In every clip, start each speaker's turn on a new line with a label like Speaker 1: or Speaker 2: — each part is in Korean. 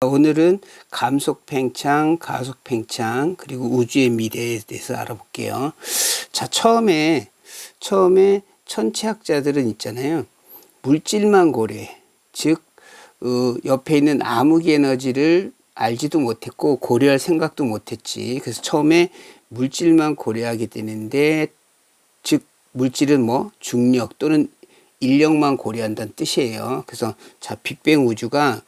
Speaker 1: 오늘은 감속 팽창, 가속 팽창, 그리고 우주의 미래에 대해서 알아볼게요. 자, 처음에 천체학자들은 있잖아요. 물질만 고려해. 즉, 옆에 있는 암흑 에너지를 알지도 못했고 고려할 생각도 못했지. 그래서 처음에 물질만 고려하게 되는데, 즉 물질은 뭐 중력 또는 인력만 고려한다는 뜻이에요. 그래서 자, 빅뱅 우주가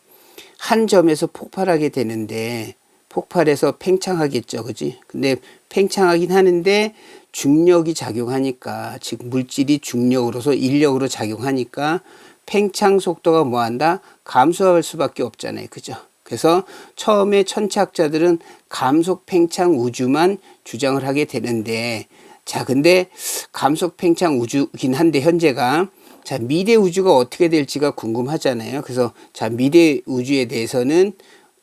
Speaker 1: 한 점에서 폭발하게 되는데 폭발해서 팽창하겠죠, 그지? 근데 팽창하긴 하는데 중력이 작용하니까, 즉 물질이 중력으로서 인력으로 작용하니까 팽창 속도가 뭐한다? 감소할 수밖에 없잖아요, 그죠? 그래서 처음에 천체학자들은 감속 팽창 우주만 주장을 하게 되는데, 자, 근데 감속 팽창 우주긴 한데 현재가, 자, 미래 우주가 어떻게 될지가 궁금하잖아요. 그래서 자, 미래 우주에 대해서는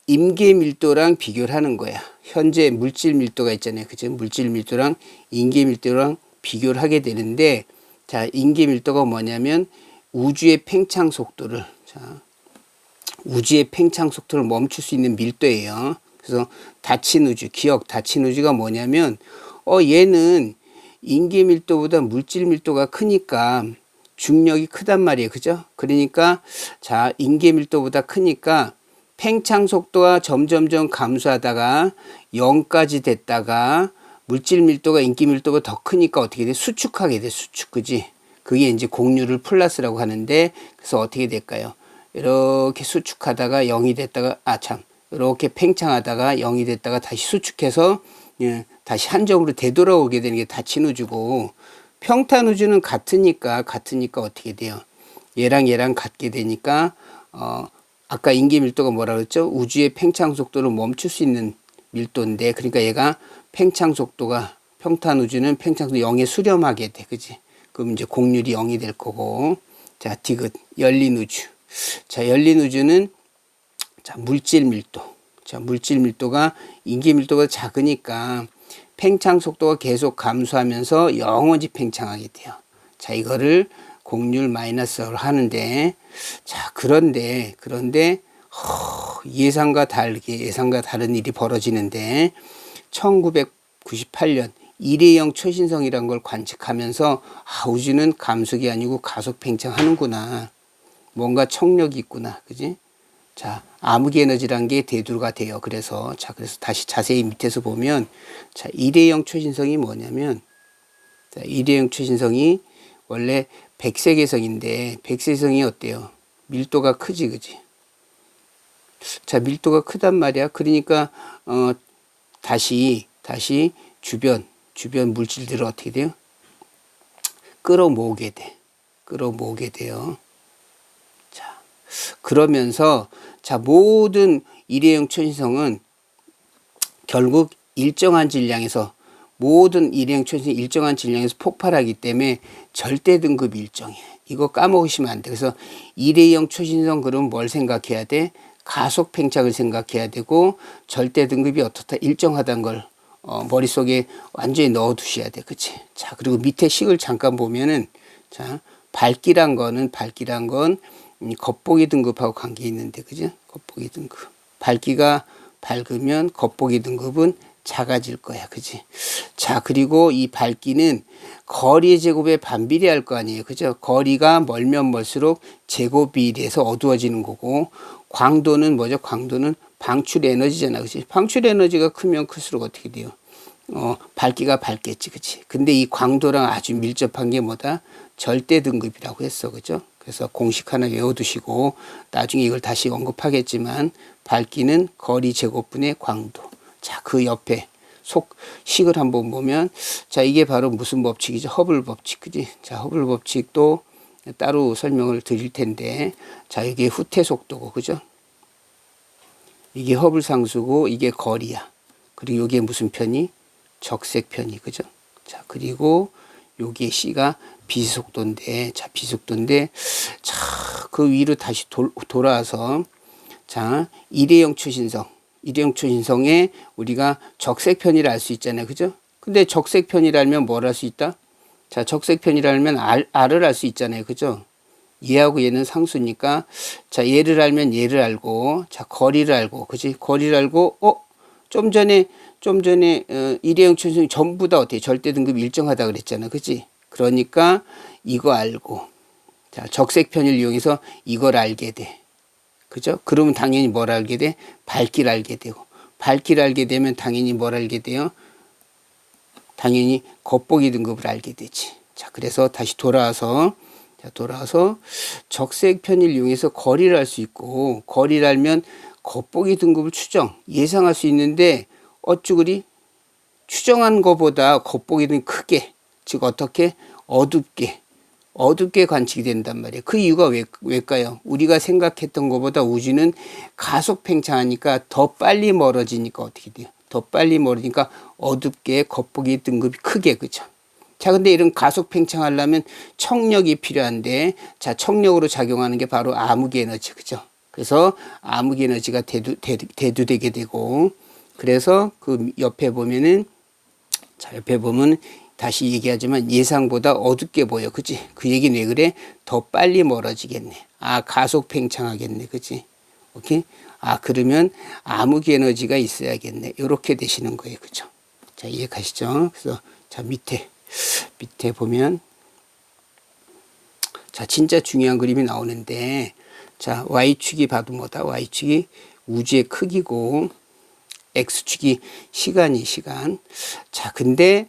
Speaker 1: 임계 밀도랑 비교를 하는 거야. 현재 물질 밀도가 있잖아요. 그죠? 물질 밀도랑 임계 밀도랑 비교를 하게 되는데, 자, 임계 밀도가 뭐냐면 우주의 팽창 속도를, 자, 우주의 팽창 속도를 멈출 수 있는 밀도예요. 그래서 닫힌 우주, 닫힌 우주가 뭐냐면, 얘는 임계 밀도보다 물질 밀도가 크니까 중력이 크단 말이에요. 그죠? 그러니까 자, 임계 밀도보다 크니까 팽창 속도가 점점점 감소하다가 0까지 됐다가 물질 밀도가 임계 밀도가 더 크니까 어떻게 돼? 수축하게 돼. 수축. 그지? 그게 이제 공률을 플러스라고 하는데, 그래서 어떻게 될까요? 이렇게 수축하다가 0이 됐다가, 이렇게 팽창하다가 0이 됐다가 다시 수축해서, 예, 다시 한 점으로 되돌아오게 되는 게 닫힌 우주고, 평탄 우주는 같으니까 어떻게 돼요? 얘랑 같게 되니까, 아까 임계 밀도가 뭐라 그랬죠? 우주의 팽창 속도를 멈출 수 있는 밀도인데, 그러니까 얘가 팽창 속도가, 평탄 우주는 팽창 속도 0에 수렴하게 돼. 그지? 그럼 이제 공률이 0이 될 거고. 자, 디귿, 열린 우주. 자, 열린 우주는, 자, 물질 밀도. 자, 물질 밀도가 임계 밀도가 작으니까 팽창 속도가 계속 감소하면서 영원히 팽창하게 돼요. 자, 이거를 공률 마이너스로 하는데, 자, 그런데 예상과 다른 일이 벌어지는데, 1998년 일회용 초신성이라는 걸 관측하면서, 우주는 감속이 아니고 가속 팽창하는구나. 뭔가 청력이 있구나. 그지? 자, 암흑 에너지란 게 대두가 돼요. 그래서 다시 자세히 밑에서 보면, 자, 일회용 초신성이 뭐냐면, 자, 일회용 초신성이 원래 백색외성인데, 백색외성이 어때요? 밀도가 크지, 그지? 자, 밀도가 크단 말이야. 그러니까, 다시 주변 물질들을 어떻게 돼요? 끌어모으게 돼요. 자, 그러면서, 자, 모든 일회용 초신성은 결국 일정한 질량에서, 모든 일회용 초신성이 일정한 질량에서 폭발하기 때문에 절대 등급이 일정해. 이거 까먹으시면 안 돼. 그래서 일회용 초신성 그러면 뭘 생각해야 돼? 가속 팽창을 생각해야 되고, 절대 등급이 어떻다? 일정하다는 걸 머릿속에 완전히 넣어 두셔야 돼. 그치? 자, 그리고 밑에 식을 잠깐 보면은, 자, 밝기란 건 겉보기 등급하고 관계 있는데, 그죠? 겉보기 등급. 밝기가 밝으면 겉보기 등급은 작아질 거야. 그지? 자, 그리고 이 밝기는 거리의 제곱에 반비례할 거 아니에요. 그죠? 거리가 멀면 멀수록 제곱 비례해서 어두워지는 거고, 광도는 뭐죠? 광도는 방출 에너지잖아. 그치? 방출 에너지가 크면 클수록 어떻게 돼요? 밝기가 밝겠지. 그치? 근데 이 광도랑 아주 밀접한 게 뭐다? 절대 등급이라고 했어. 그죠? 그래서 공식 하나 외워두시고, 나중에 이걸 다시 언급하겠지만, 밝기는 거리 제곱분의 광도. 자, 그 옆에 식을 한번 보면, 자, 이게 바로 무슨 법칙이죠? 허블 법칙. 그지? 자, 허블 법칙도 따로 설명을 드릴 텐데, 자, 이게 후퇴 속도고, 그죠? 이게 허블 상수고, 이게 거리야. 그리고 이게 무슨 편이? 적색 편이. 그죠? 자, 그리고 여기에 C가 비속도인데, 자, 비속도인데, 자, 그 위로 다시 돌아와서, 자, 일회용 초신성에 우리가 적색 편이라 알 수 있잖아요. 그죠? 근데 적색 편이라 알면 뭘 할 수 있다? 자, 적색 편이라 알면 R을 알 수 있잖아요. 그죠? 얘하고 얘는 상수니까 자 얘를 알면 얘를 알고 자 거리를 알고 그지 거리를 알고 좀 전에 일회용 천성이 전부 다 어떻게 절대 등급이 일정하다 그랬잖아 그지 그러니까 이거 알고 자 적색 편의를 이용해서 이걸 알게 돼 그죠 그러면 당연히 뭘 알게 돼 밝기를 알게 되고 밝기를 알게 되면 당연히 뭘 알게 돼요 당연히 겉보기 등급을 알게 되지 자 그래서 다시 돌아와서 적색 편의를 이용해서 거리를 알 수 있고 거리를 알면 겉보기 등급을 추정 예상할 수 있는데 어쭈그리 추정한 것보다 겉보기 등급이 크게 즉 어떻게 어둡게 관측이 된단 말이에요. 그 이유가 왜일까요? 우리가 생각했던 것보다 우주는 가속 팽창하니까 더 빨리 멀어지니까 어떻게 돼요? 더 빨리 멀어지니까 어둡게 겉보기 등급이 크게 그죠? 자, 근데 이런 가속 팽창하려면 청력이 필요한데, 자, 청력으로 작용하는 게 바로 암흑 에너지, 그죠? 그래서 암흑 에너지가 대두되게 되고, 그래서 그 옆에 보면은, 자, 옆에 보면 다시 얘기하지만 예상보다 어둡게 보여, 그지? 그 얘기는 왜 그래? 더 빨리 멀어지겠네. 아, 가속 팽창하겠네, 그지? 오케이? 아, 그러면 암흑 에너지가 있어야겠네. 요렇게 되시는 거예요, 그죠? 자, 이해가시죠? 그래서, 자, 밑에 보면 자 진짜 중요한 그림이 나오는데 자 Y축이 봐도 뭐다 Y축이 우주의 크기고 X축이 시간 자 근데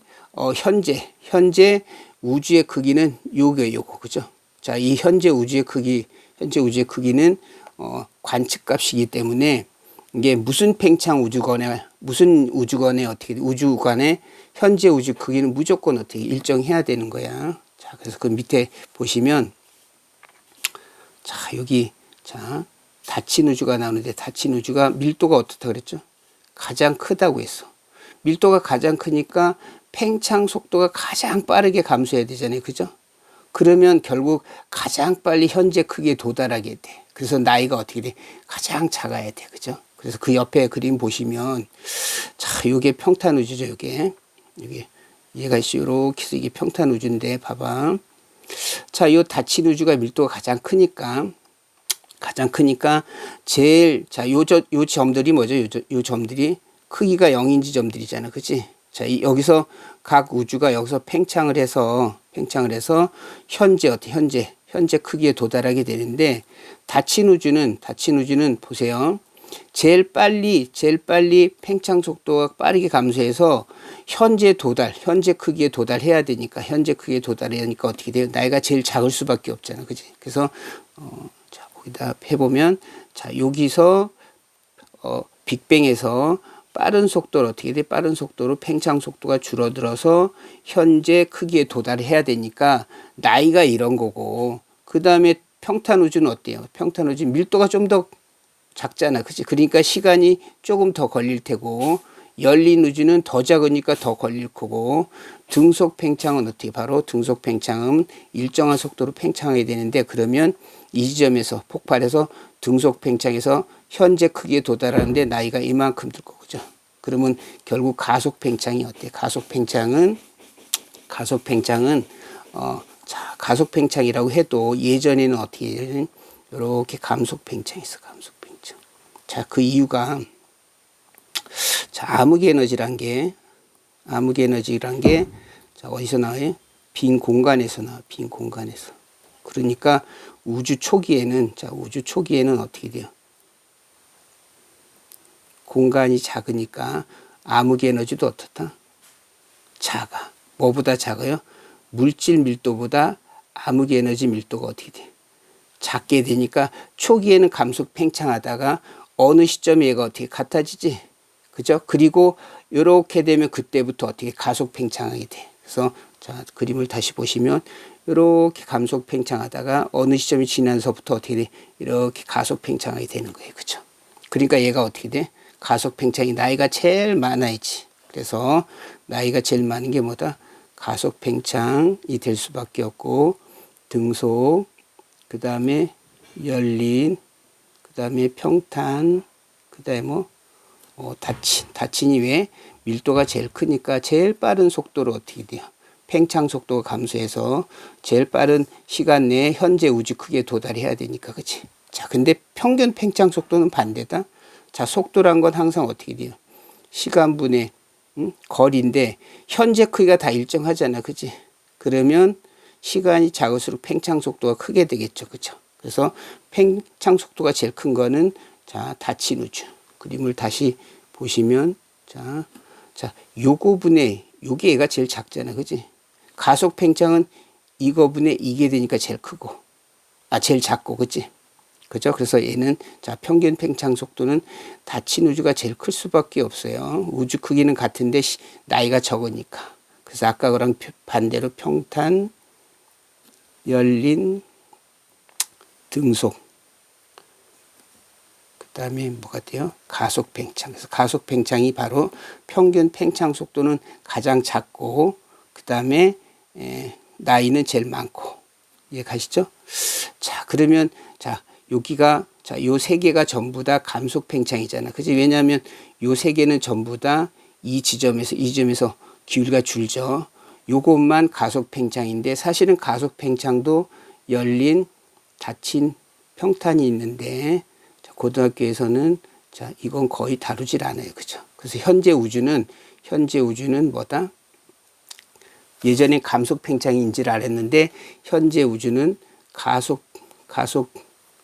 Speaker 1: 현재 우주의 크기는 요거 그죠 자 이 현재 우주의 크기는 관측값이기 때문에 이게 무슨 우주관에 어떻게 우주관에 현재 우주 크기는 무조건 어떻게 일정해야 되는 거야. 자, 그래서 그 밑에 보시면 자, 여기 자, 닫힌 우주가 나오는데 닫힌 우주가 밀도가 어떻다 그랬죠? 가장 크다고 했어. 밀도가 가장 크니까 팽창 속도가 가장 빠르게 감소해야 되잖아요. 그죠? 그러면 결국 가장 빨리 현재 크기에 도달하게 돼. 그래서 나이가 어떻게 돼? 가장 작아야 돼. 그죠? 그래서 그 옆에 그림 보시면 자, 요게 평탄 우주죠. 요게 얘가 이렇게 해서 이게 평탄 우주인데 봐봐. 자, 요 닫힌 우주가 밀도가 가장 크니까 제일 자, 요 점들이 뭐죠? 요 점들이 크기가 0인 지점들이잖아. 그치? 자, 여기서 각 우주가 여기서 팽창을 해서 현재 크기에 도달하게 되는데 닫힌 우주는 보세요. 제일 빨리 팽창 속도가 빠르게 감소해서 현재 크기에 도달해야 되니까 어떻게 돼요? 나이가 제일 작을 수밖에 없잖아. 그지? 그래서 자, 거기다 해보면 자, 여기서 빅뱅에서 빠른 속도로 어떻게 돼? 빠른 속도로 팽창 속도가 줄어들어서 현재 크기에 도달해야 되니까 나이가 이런 거고 그다음에 평탄 우주는 어때요? 평탄 우주 밀도가 좀 더 작잖아. 그치? 그러니까 시간이 조금 더 걸릴 테고, 열린 우주는 더 작으니까 더 걸릴 거고, 등속 팽창은 어떻게? 바로 등속 팽창은 일정한 속도로 팽창하게 되는데, 그러면 이 지점에서 폭발해서 등속 팽창에서 현재 크기에 도달하는데 나이가 이만큼 들 거죠. 그러면 결국 가속 팽창이 어때? 가속 팽창은, 자, 가속 팽창이라고 해도 예전에는 어떻게, 이렇게 감속 팽창이 있어, 감속. 자, 그 이유가, 자, 암흑 에너지란 게, 자, 어디서 나와요? 빈 공간에서 나와, 빈 공간에서. 그러니까 우주 초기에는 어떻게 돼요? 공간이 작으니까 암흑 에너지도 어떻다? 작아. 뭐보다 작아요? 물질 밀도보다 암흑 에너지 밀도가 어떻게 돼? 작게 되니까 초기에는 감속 팽창하다가 어느 시점에 얘가 어떻게 같아지지? 그죠? 그리고 이렇게 되면 그때부터 어떻게 가속 팽창하게 돼. 그래서 자, 그림을 다시 보시면 이렇게 감속 팽창하다가 어느 시점이 지나서부터 어떻게 돼? 이렇게 가속 팽창하게 되는 거예요. 그죠? 그러니까 얘가 어떻게 돼? 가속 팽창이 나이가 제일 많아야지. 그래서 나이가 제일 많은 게 뭐다? 가속 팽창이 될 수밖에 없고 등속, 그 다음에 열린, 그 다음에 평탄, 그 다음에 닫힌이 왜? 밀도가 제일 크니까 제일 빠른 속도로 어떻게 돼요? 팽창 속도가 감소해서 제일 빠른 시간 내에 현재 우주 크기에 도달해야 되니까, 그치? 자, 근데 평균 팽창 속도는 반대다. 자, 속도란 건 항상 어떻게 돼요? 시간분의 거리인데 현재 크기가 다 일정하잖아, 그치? 그러면 시간이 작을수록 팽창 속도가 크게 되겠죠, 그쵸? 그래서 팽창 속도가 제일 큰 거는 자, 닫힌 우주. 그림을 다시 보시면 자, 요거분의 요게 얘가 제일 작잖아, 그치? 가속 팽창은 이거분의 이게 되니까 제일 크고, 제일 작고, 그치? 그죠? 그래서 얘는 자, 평균 팽창 속도는 닫힌 우주가 제일 클 수밖에 없어요. 우주 크기는 같은데 나이가 적으니까. 그래서 아까 그랑 반대로 평탄, 열린, 등속. 그 다음에 뭐가 돼요? 가속 팽창. 그래서 가속 팽창이 바로 평균 팽창 속도는 가장 작고, 그 다음에 나이는 제일 많고. 이해 가시죠? 자, 그러면 자, 여기가 자, 요 세 개가 전부 다 감속 팽창이잖아. 그지? 왜냐하면 요 세 개는 전부 다 이 지점에서 기울기가 줄죠. 요것만 가속 팽창인데 사실은 가속 팽창도 열린, 닫힌, 평탄이 있는데 자, 고등학교에서는 자, 이건 거의 다루질 않아요. 그죠? 그래서 현재 우주는 뭐다? 예전에 감속 팽창인지를 알았는데 현재 우주는 가속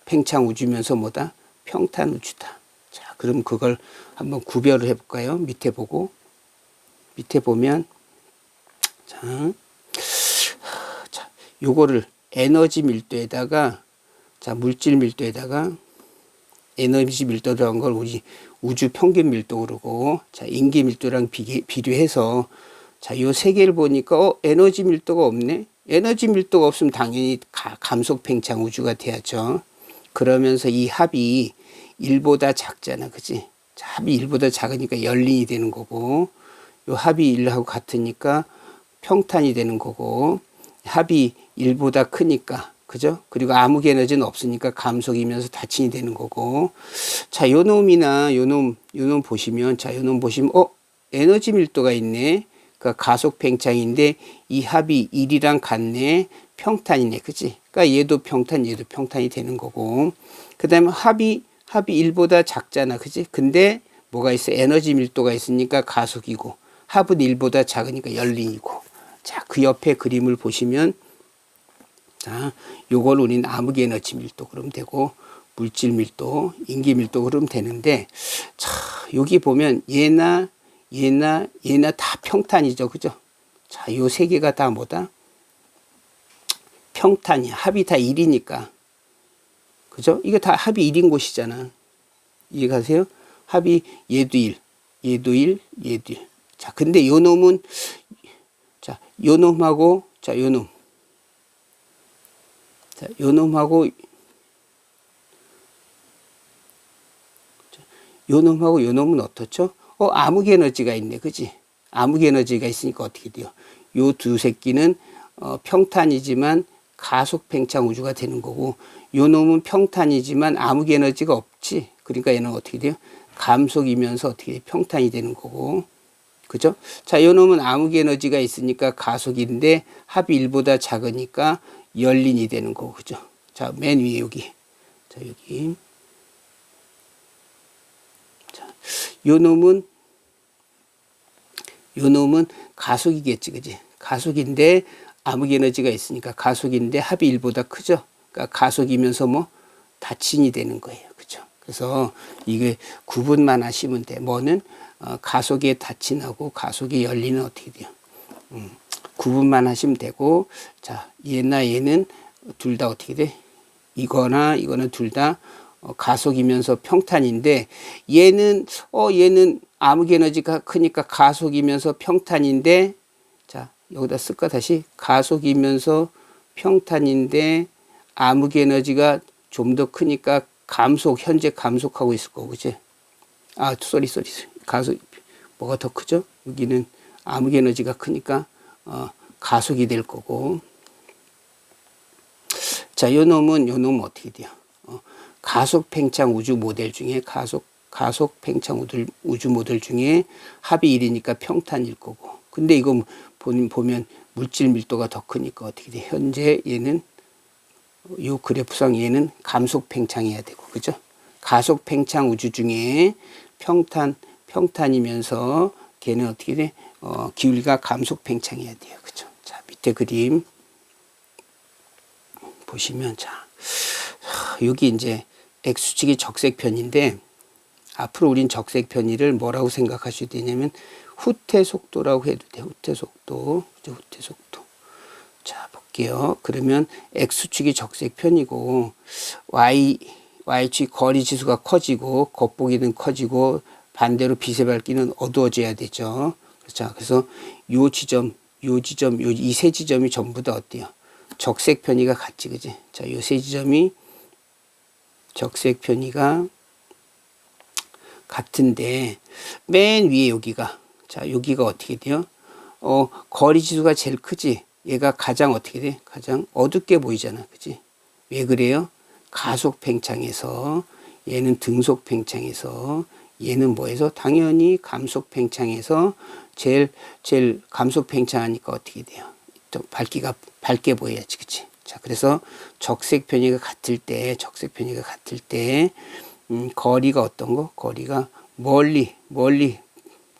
Speaker 1: 팽창 우주면서 뭐다? 평탄 우주다. 자, 그럼 그걸 한번 구별을 해볼까요? 밑에 보면 자, 요거를 에너지 밀도에다가 자, 물질 밀도에다가 에너지 밀도라는 걸 우리 우주 평균 밀도 그러고 자, 인기 밀도랑 비교해서 자, 요 세 개를 보니까 에너지 밀도가 없네. 에너지 밀도가 없으면 당연히 감속 팽창 우주가 돼야죠. 그러면서 이 합이 1보다 작잖아. 그치? 자, 합이 1보다 작으니까 열린이 되는 거고, 요 합이 1하고 같으니까 평탄이 되는 거고, 합이 1보다 크니까, 그죠? 그리고 암흑 에너지는 없으니까 감속이면서 닫힌이 되는 거고, 자, 요 놈 보시면, 에너지 밀도가 있네. 그러니까 가속 팽창인데, 이 합이 1이랑 같네. 평탄이네. 그치? 그러니까 얘도 평탄이 되는 거고. 그 다음에 합이 1보다 작잖아. 그치? 근데 뭐가 있어? 에너지 밀도가 있으니까 가속이고, 합은 1보다 작으니까 열린이고. 자, 그 옆에 그림을 보시면, 자, 요걸 우리는 암흑 에너지 밀도 그러면 되고, 물질 밀도, 인기 밀도 그러면 되는데, 자, 여기 보면 얘나 다 평탄이죠. 그죠? 자, 요 세 개가 다 뭐다? 평탄이야. 합이 다 1이니까. 그죠? 이게 다 합이 1인 곳이잖아. 이해가세요? 합이 얘도 1, 얘도 1, 얘도 1. 자, 근데 요 놈은, 자, 요 놈하고, 자, 요 놈. 자, 요 놈하고, 요 놈은 어떻죠? 암흑 에너지가 있네. 그지? 암흑 에너지가 있으니까 어떻게 돼요? 요 두 새끼는, 평탄이지만, 가속 팽창 우주가 되는 거고 요 놈은 평탄이지만 암흑 에너지가 없지. 그러니까 얘는 어떻게 돼요? 감속이면서 어떻게 돼요? 평탄이 되는 거고. 그죠? 자, 요 놈은 암흑 에너지가 있으니까 가속인데 합이 1보다 작으니까 열린이 되는 거고. 그죠? 자, 맨 위에 여기. 자, 여기. 자, 요 놈은 가속이겠지. 그지? 가속인데 암흑 에너지가 있으니까 가속인데 합이 1보다 크죠. 그러니까 가속이면서 뭐 닫힌이 되는 거예요. 그죠? 그래서 이게 구분만 하시면 돼. 뭐는 가속의 닫힌하고 가속의 열린은 어떻게 돼요? 구분만 하시면 되고, 자, 얘는 둘 다 어떻게 돼? 이거는 둘 다 가속이면서 평탄인데 얘는 암흑 에너지가 크니까 가속이면서 평탄인데 자, 여기다 쓸까 다시? 가속이면서 평탄인데 암흑 에너지가 좀 더 크니까 현재 감속하고 있을 거고, 그치? 쏘리. 가속, 뭐가 더 크죠? 여기는 암흑 에너지가 크니까, 가속이 될 거고. 자, 요 놈은 어떻게 돼요? 가속 팽창 우주 모델 중에, 가속 팽창 우주 모델 중에 합이 1이니까 평탄일 거고. 근데 이거 보면 물질 밀도가 더 크니까 어떻게 돼? 현재 얘는 요 그래프상 얘는 감속 팽창해야 되고, 그죠? 가속 팽창 우주 중에 평탄이면서 걔는 어떻게 돼? 기울기가 감속 팽창해야 돼요. 그죠? 자, 밑에 그림 보시면, 자, 여기 이제 X축이 적색편인데, 앞으로 우린 적색편이를 뭐라고 생각하셔야 되냐면, 후퇴 속도라고 해도 돼. 후퇴 속도. 그죠? 후퇴 속도. 자, 볼게요. 그러면 X축이 적색편이고, Y축이 거리 지수가 커지고, 겉보기는 커지고, 반대로 빛의 밝기는 어두워져야 되죠. 자, 그래서 요 지점, 이 세 지점이 전부 다 어때요? 적색 편이가 같지, 그지? 자, 요 세 지점이 적색 편이가 같은데, 맨 위에 여기가, 자, 여기가 어떻게 돼요? 거리 지수가 제일 크지? 얘가 가장 어떻게 돼? 가장 어둡게 보이잖아, 그지? 왜 그래요? 가속 팽창에서, 얘는 등속 팽창에서, 얘는 뭐해서? 당연히 감속 팽창에서 제일 감속 팽창하니까 어떻게 돼요? 또 밝기가 밝게 보여야지, 그치? 자, 그래서 적색 편이가 같을 때, 거리가 어떤 거? 거리가 멀리,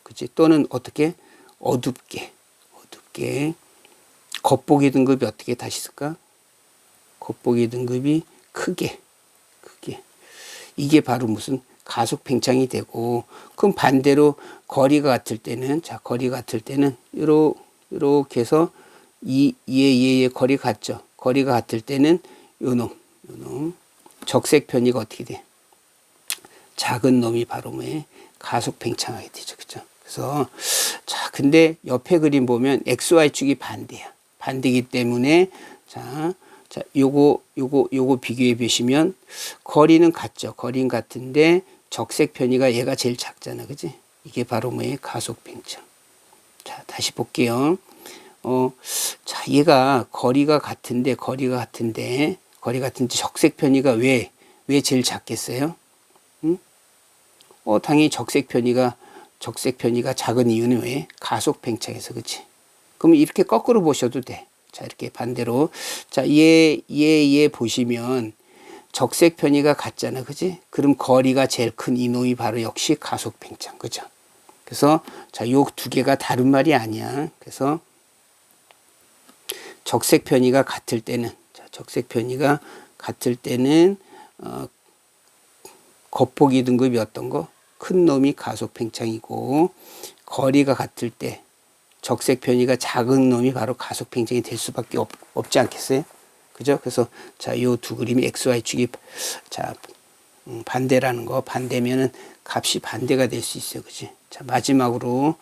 Speaker 1: 그치? 또는 어떻게? 어둡게. 겉보기 등급이 어떻게 다시 쓸까? 겉보기 등급이 크게. 이게 바로 무슨 가속 팽창이 되고, 그럼 반대로 거리가 같을 때는, 자, 요렇게 해서 얘 거리 같죠? 거리가 같을 때는 요놈 적색 편이가 어떻게 돼? 작은 놈이 바로 뭐에 가속 팽창하게 되죠. 그죠? 그래서 자, 근데 옆에 그림 보면 XY축이 반대야. 반대이기 때문에 자, 요거 비교해 보시면 거리는 같죠. 거리는 같은데 적색 편이가 얘가 제일 작잖아. 그지? 이게 바로 뭐예요? 가속 팽창. 자, 다시 볼게요. 자, 얘가 거리가 같은데 적색 편이가 왜 제일 작겠어요? 응? 당연히 적색 편이가 작은 이유는 왜? 가속 팽창해서, 그치? 그럼 이렇게 거꾸로 보셔도 돼. 자, 이렇게 반대로. 자, 얘 보시면 적색 편이가 같잖아. 그지? 그럼 거리가 제일 큰 이놈이 바로 역시 가속 팽창. 그죠? 그래서 자, 요 두 개가 다른 말이 아니야. 그래서 적색 편이가 같을 때는 겉보기 등급이 어떤 거? 큰 놈이 가속 팽창이고, 거리가 같을 때 적색 편이가 작은 놈이 바로 가속 팽창이 될 수밖에 없지 않겠어요? 그죠? 그래서 자, 요 두 그림이 XY축이 자, 반대라는 거, 반대면은 값이 반대가 될 수 있어요. 그지? 자, 마지막으로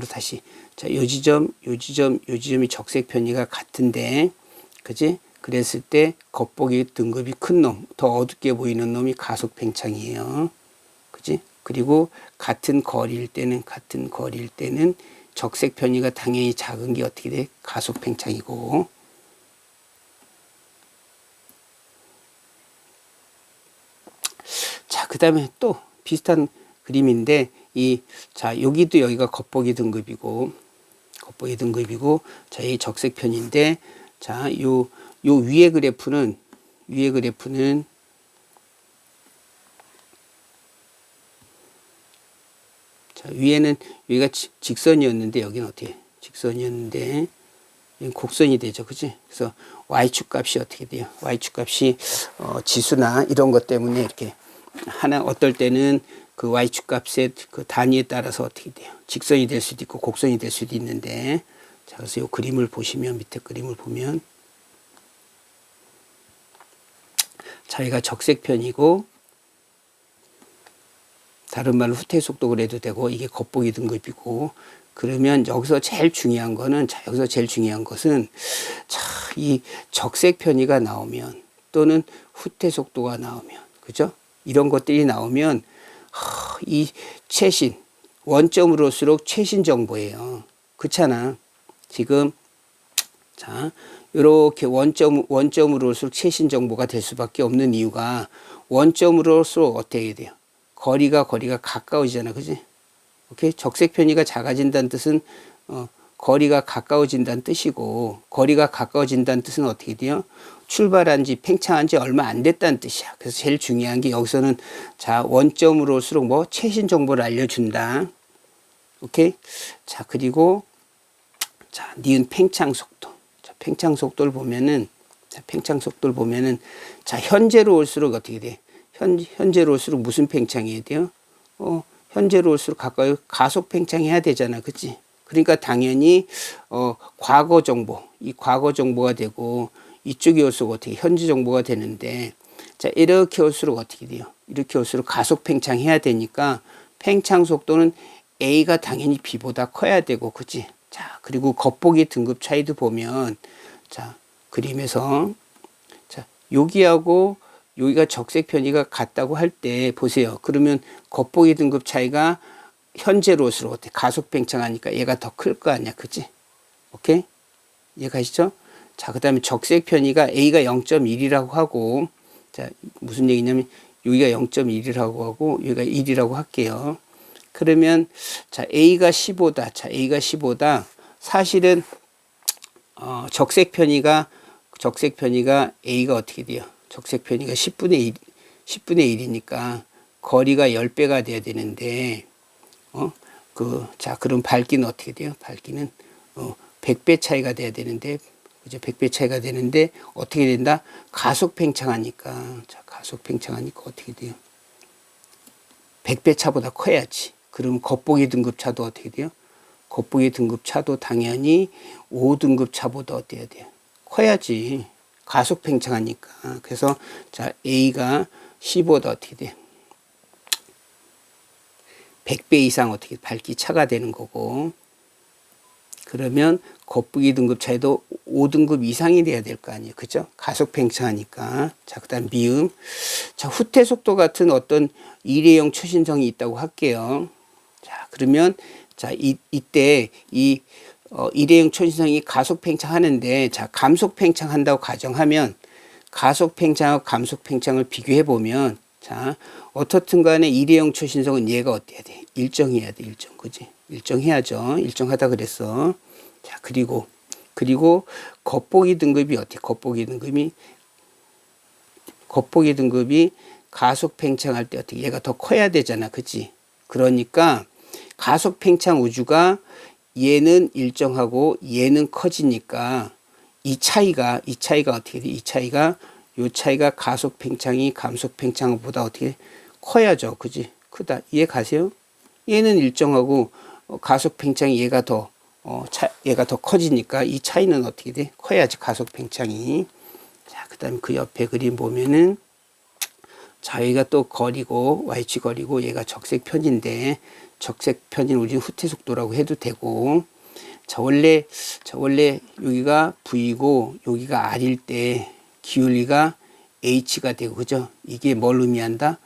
Speaker 1: 다시 자, 요 지점이 적색 편이가 같은데, 그지? 그랬을 때 겉보기 등급이 큰 놈, 더 어둡게 보이는 놈이 가속 팽창이에요. 그지? 그리고 같은 거리일 때는 적색 편이가 당연히 작은 게 어떻게 돼? 가속 팽창이고. 자, 그 다음에 또 비슷한 그림인데, 여기가 겉보기 등급이고, 자, 이 적색 편인데, 자, 요 위에 그래프는, 자, 위에는 여기가 직선이었는데, 여기는 어떻게? 직선이었는데, 여기 곡선이 되죠. 그지? 그래서 Y축 값이 어떻게 돼요? Y축 값이, 지수나 이런 것 때문에 이렇게 어떨 때는 그 Y축 값의 그 단위에 따라서 어떻게 돼요? 직선이 될 수도 있고, 곡선이 될 수도 있는데, 자, 그래서 이 그림을 보시면, 밑에 그림을 보면, 자, 여기가 적색 편이고, 다른 말로 후퇴 속도 그래도 되고, 이게 겉보기 등급이고, 그러면 여기서 제일 중요한 것은, 자, 이 적색 편이가 나오면, 또는 후퇴 속도가 나오면, 그죠? 이런 것들이 나오면, 이 최신, 원점으로 올수록 최신 정보예요. 그렇잖아. 지금, 자, 이렇게 원점으로 올수록 최신 정보가 될 수밖에 없는 이유가, 원점으로 올수록 어떻게 돼요? 거리가 가까워지잖아. 그지? 오케이? 적색 편이가 작아진다는 뜻은, 거리가 가까워진다는 뜻이고, 거리가 가까워진다는 뜻은 어떻게 돼요? 출발한 지, 팽창한 지 얼마 안 됐다는 뜻이야. 그래서 제일 중요한 게 여기서는 자, 원점으로 올수록 뭐 최신 정보를 알려준다. 오케이? 자, 그리고 자, 니은 팽창 속도. 자, 팽창 속도를 보면은, 자, 팽창 속도를 보면은, 자, 현재로 올수록 어떻게 돼? 현재로 올수록 무슨 팽창해야 돼요? 현재로 올수록 가까이 가속 팽창해야 되잖아. 그치? 그러니까 당연히, 과거 정보, 이 과거 정보가 되고, 이쪽이 올수록 어떻게 현재 정보가 되는데, 자, 이렇게 올수록 어떻게 돼요? 이렇게 올수록 가속 팽창해야 되니까, 팽창 속도는 A가 당연히 B보다 커야 되고, 그치? 자, 그리고 겉보기 등급 차이도 보면, 자, 그림에서, 자, 여기하고 여기가 적색 편의가 같다고 할 때 보세요. 그러면 겉보기 등급 차이가 현재로 올수록 어때? 가속 팽창하니까 얘가 더 클 거 아니야. 그치? 오케이? 이해가시죠? 자, 그 다음에 적색 편의가 A가 0.1이라고 하고, 자, 무슨 얘기냐면 여기가 0.1이라고 하고 여기가 1이라고 할게요. 그러면 자, A가 15다. 자, A가 15다. 사실은 적색 편의가 A가 어떻게 돼요? 적색 편의가 10분의 1이니까 거리가 10배가 돼야 되는데 자, 그럼 밝기는 어떻게 돼요? 밝기는 100배 차이가 돼야 되는데, 그죠? 100배 차이가 되는데 어떻게 된다? 가속 팽창하니까. 자, 가속 팽창하니까 어떻게 돼요? 100배 차보다 커야지. 그럼 겉보기 등급 차도 어떻게 돼요? 겉보기 등급 차도 당연히 5등급 차보다 어때야 돼요? 커야지. 가속 팽창하니까. 그래서 자, A가 15다 어떻게 돼요? 100배 이상 어떻게 밝기 차가 되는 거고, 그러면 겉보기 등급 차이도 5등급 이상이 돼야 될 거 아니에요. 그죠? 가속 팽창하니까. 자, 그 다음 미음. 자, 후퇴 속도 같은 어떤 일회용 초신성이 있다고 할게요. 자, 그러면 자, 이때 이 일회용 초신성이 가속 팽창하는데, 자, 감속 팽창한다고 가정하면 가속 팽창하고 감속 팽창을 비교해 보면, 자, 어떻든 간에 일회용 초신성은 얘가 어때야 돼? 일정해야 돼, 일정. 그지? 일정해야죠. 일정하다 그랬어. 자, 그리고 겉보기 등급이 어때? 겉보기 등급이 가속 팽창할 때 어떻게? 얘가 더 커야 되잖아. 그지? 그러니까 가속 팽창 우주가 얘는 일정하고 얘는 커지니까 이 차이가 어떻게 돼? 요 차이가 가속 팽창이 감속 팽창보다 어떻게 커야죠. 그지? 크다. 이해 가세요? 얘는 일정하고 가속 팽창이 얘가 더 커지니까 이 차이는 어떻게 돼? 커야지, 가속 팽창이. 자, 그 다음에 그 옆에 그림 보면은, 자, 여기가 또 거리고, y축 거리고, 얘가 적색 편인데, 적색 편인 우리는 후퇴 속도라고 해도 되고, 자, 원래 여기가 V고, 여기가 R일 때, 기울기가 H가 되고, 그죠? 이게 뭘 의미한다?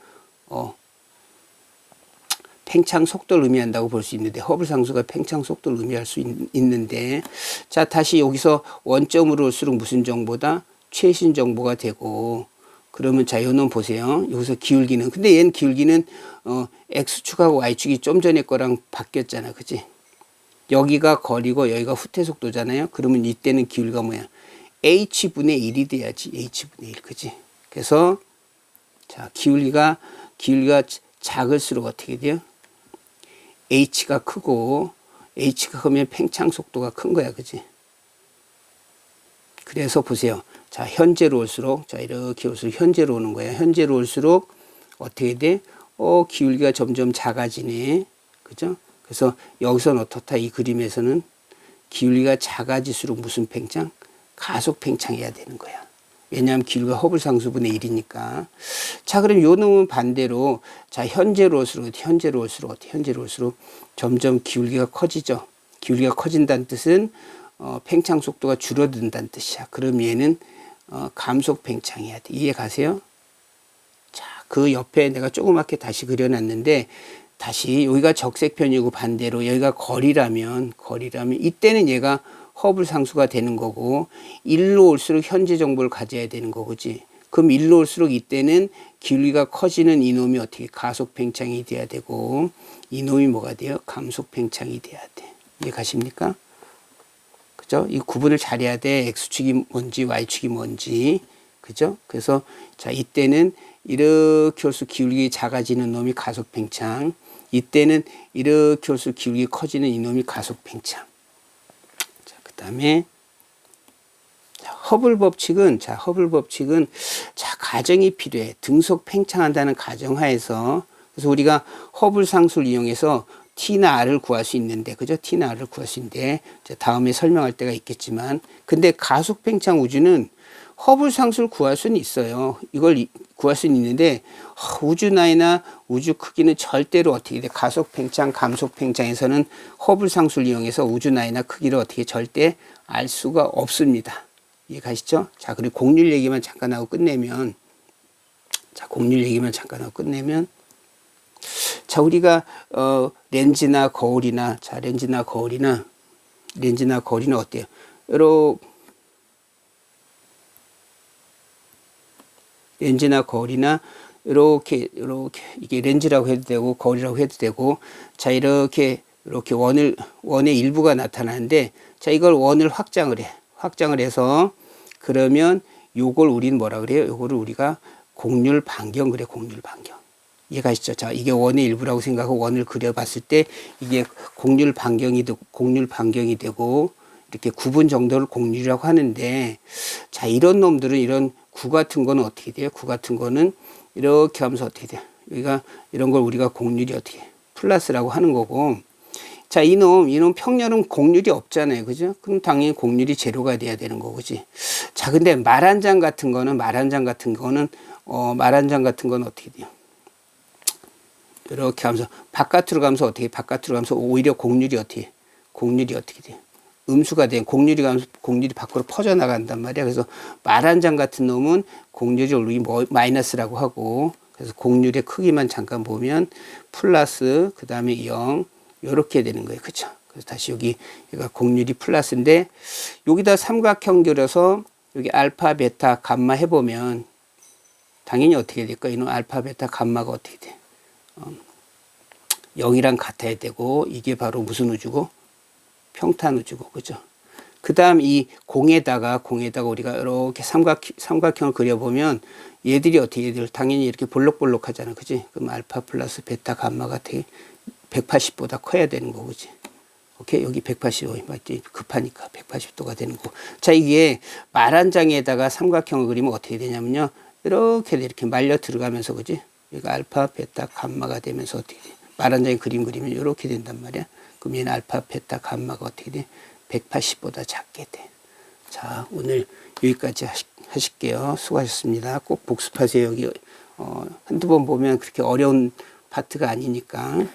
Speaker 1: 팽창 속도를 의미한다고 볼 수 있는데, 허블 상수가 팽창 속도를 의미할 수 있는데, 자, 다시 여기서 원점으로 올수록 무슨 정보다? 최신 정보가 되고, 그러면 자, 요놈 보세요. 여기서 기울기는, 근데 얘는 기울기는 X축하고 Y축이 좀 전에 거랑 바뀌었잖아. 그치? 여기가 거리고 여기가 후퇴 속도잖아요. 그러면 이때는 기울기가 뭐야? H분의 1이 돼야지. H분의 1. 그치? 그래서 자, 기울기가 작을수록 어떻게 돼요? H가 크고, H가 크면 팽창 속도가 큰 거야. 그지? 그래서 보세요. 자, 현재로 올수록, 자, 이렇게 올수록 현재로 오는 거야. 현재로 올수록 어떻게 돼? 기울기가 점점 작아지네. 그죠? 그래서 여기서는 어떻다? 이 그림에서는 기울기가 작아질수록 무슨 팽창? 가속 팽창해야 되는 거야. 왜냐하면 기울기가 허블 상수분의 1이니까. 자, 그럼 요 놈은 반대로, 자, 현재로 올수록 점점 기울기가 커지죠. 기울기가 커진다는 뜻은 팽창 속도가 줄어든다는 뜻이야. 그럼 얘는 감속 팽창해야 돼. 이해 가세요? 자, 그 옆에 내가 조그맣게 다시 그려놨는데, 다시 여기가 적색 편이고 반대로 여기가 거리라면 이때는 얘가 허블 상수가 되는 거고, 1로 올수록 현재 정보를 가져야 되는 거지. 그럼 1로 올수록 이때는 기울기가 커지는 이놈이 어떻게 가속 팽창이 돼야 되고, 이놈이 뭐가 돼요? 감속 팽창이 돼야 돼. 이해 가십니까? 그죠? 이 구분을 잘해야 돼. X축이 뭔지, Y축이 뭔지. 그죠? 그래서, 자, 이때는 이렇게 올수록 기울기 작아지는 놈이 가속 팽창. 이때는 이렇게 올수록 기울기 커지는 이놈이 가속 팽창. 자, 그 다음에, 허블 법칙은, 자, 가정이 필요해. 등속 팽창한다는 가정하에서. 그래서 우리가 허블 상수를 이용해서 T나 R을 구할 수 있는데, 그죠? T나 R을 구할 수 있는데, 다음에 설명할 때가 있겠지만, 근데 가속 팽창 우주는 허블 상수를 구할 수는 있어요. 이걸 구할 수는 있는데, 우주 나이나 우주 크기는 절대로 어떻게 돼? 가속 팽창, 감속 팽창에서는 허블 상수를 이용해서 우주 나이나 크기를 어떻게 절대 알 수가 없습니다. 이해가시죠? 자, 그리고 곡률 얘기만 잠깐 하고 끝내면, 자, 우리가, 렌즈나 거울이나 어때요? 렌즈나 거울이나, 이렇게, 이게 렌즈라고 해도 되고, 거울이라고 해도 되고, 자, 이렇게 원의 일부가 나타나는데, 자, 이걸 원을 확장을 해서, 그러면 요걸 우리는 뭐라 그래요? 요거를 우리가 곡률 반경 그래, 곡률 반경. 이해가시죠? 자, 이게 원의 일부라고 생각하고 원을 그려봤을 때 이게 곡률 반경이 되고 이렇게 구분 정도를 곡률이라고 하는데, 자, 이런 놈들은 이런 구 같은 거는 어떻게 돼요? 구 같은 거는 이렇게 하면서 어떻게 돼요? 여기가 이런 걸 우리가 곡률이 어떻게 해요? 플러스라고 하는 거고, 자, 이놈 평렬은 곡률이 없잖아요. 그죠? 그럼 당연히 곡률이 제로가 돼야 되는 거고, 그지? 자, 근데 말 한 장 같은 거는 어떻게 돼요? 이렇게 하면서 바깥으로 가면서 오히려 곡률이 어떻게 돼요? 음수가 된 곡률이 밖으로 퍼져나간단 말이야. 그래서 말 한 장 같은 놈은 곡률이 우리 마이너스라고 하고, 그래서 곡률의 크기만 잠깐 보면 플러스, 그 다음에 0, 요렇게 되는 거예요. 그쵸? 그래서 다시 여기가 곡률이 플러스인데, 여기다 삼각형 그려서 여기 알파, 베타, 감마 해보면 당연히 어떻게 될까? 이놈 알파, 베타, 감마가 어떻게 돼? 0이랑 같아야 되고, 이게 바로 무슨 우주고? 평탄 우주고, 그죠? 그 다음 이 공에다가 우리가 이렇게 삼각형을 그려보면 얘들이 당연히 이렇게 볼록볼록 하잖아. 그지? 그럼 알파 플러스 베타 감마가 되게 180보다 커야 되는 거, 그지? 오케이? 여기 180, 맞지? 급하니까 180도가 되는 거. 자, 이게 말 한 장에다가 삼각형을 그리면 어떻게 되냐면요. 이렇게 말려 들어가면서, 그지? 여기가 알파, 베타, 감마가 되면서 어떻게 돼? 말 한 장에 그림 그리면 이렇게 된단 말이야. 그럼 얘는 알파, 베타, 감마가 어떻게 돼? 180보다 작게 돼. 자, 오늘 여기까지 하실게요. 수고하셨습니다. 꼭 복습하세요. 여기, 한두 번 보면 그렇게 어려운 파트가 아니니까.